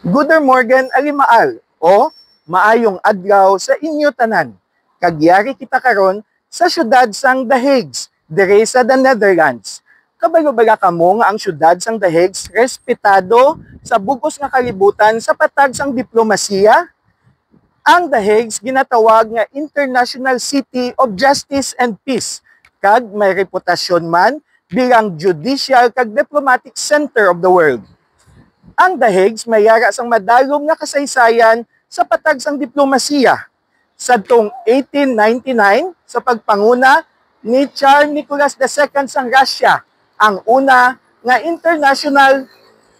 Good morning alimaal o maayong adlaw sa inyo tanan. Kagyari kita karon sa syudad sang The Hague, dire sa the Netherlands. Kabayo-baga kamo nga ang syudad sang The Hague respetado sa bugos nga kalibutan sa patag sang diplomasiya. Ang The Hague ginatawag nga International City of Justice and Peace, kag may reputasyon man bilang judicial kag diplomatic center of the world. Ang The Hague mayara sang madalom nga kasaysayan sa patag sang diplomasiya. Sadtong 1899 sa pagpanguna ni Tsar Nicholas II sang Russia, ang una nga International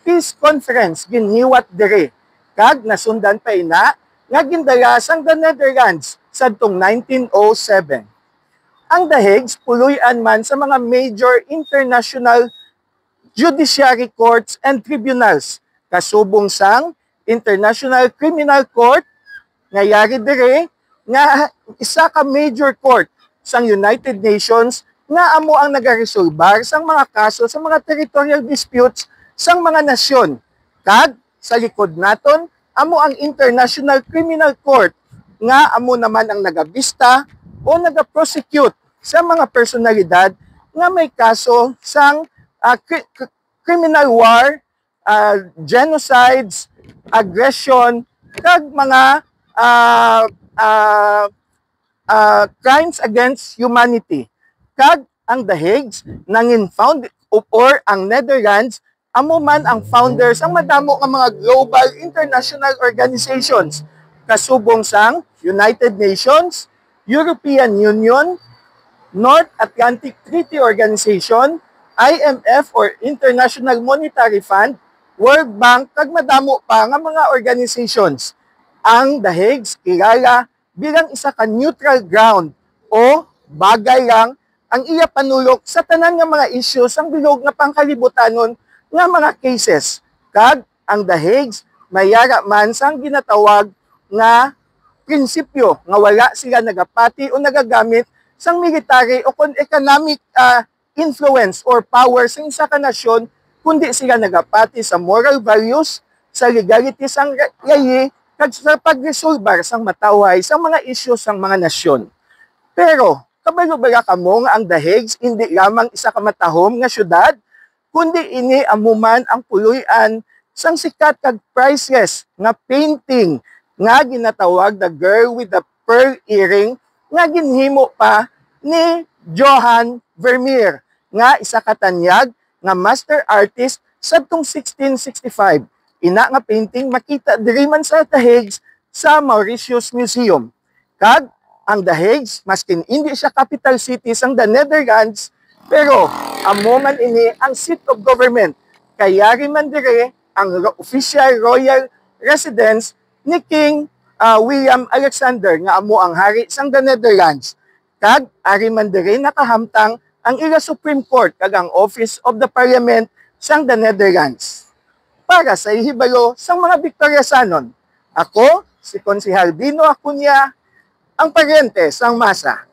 Peace Conference ginhiwat dire, kag nasundan pa ina nga gindala sang the Netherlands sadtong 1907. Ang The Hague puloy-an man sa mga major international judiciary courts and tribunals, kasubong sang International Criminal Court nga yari dire nga isa ka major court sang United Nations nga amo ang nagaresolbar sang mga kaso sa mga territorial disputes sang mga nasyon. Kag sa likod naton amo ang International Criminal Court nga amo naman ang nagabista o nagaprosecute sa mga personalidad nga may kaso sang criminal war, genocides, aggression, kag mga crimes against humanity. Kag ang The Hague nangin found or ang Netherlands amo man ang founders ang madamo nga mga global international organizations, kasubong sang United Nations, European Union, North Atlantic Treaty Organization, IMF or International Monetary Fund, World Bank, kag madamo pa nga mga organizations. Ang The Hague kilala bilang isa ka neutral ground o bagay lang ang iya panulok sa tanan nga mga issues ang bilog nga pangkalibutanon nga mga cases. Kag ang The Hague mayara man sang ginatawag nga prinsipyo nga wala sila nagapati o nagagamit sang military o economic influence or power sa isa ka nasyon, kundi sila nagapati sa moral values, sa legality sang yayi, kag sa pagresolbar sang matawhay sa mga issues sang mga nasyon. Pero, kabalo-bala kamo nga ang The Hague hindi lamang isa ka matahom nga syudad, kundi ini amuman ang puloy-an sang sikat kag priceless nga painting nga ginatawag The Girl with the Pearl Earring nga ginhimo pa ni Johann Vermeer nga isa ka tanyag nga master artist sadtong 1665. Ina nga painting makita diri man sa The Hague sa Mauritius Museum. Kag ang The Hague maskin hindi siya capital city sang the Netherlands, pero amo man ini ang seat of government. Kaya rin man dire ang official royal residence ni King William Alexander nga amo ang hari sang the Netherlands. Kag ari man dire nakahamtang ang ila Supreme Court kag ang Office of the Parliament sang the Netherlands. Para sa ihibalo sang mga Victoriasanon, ako si Konsehal Dino Acuña, ang paryente sang masa.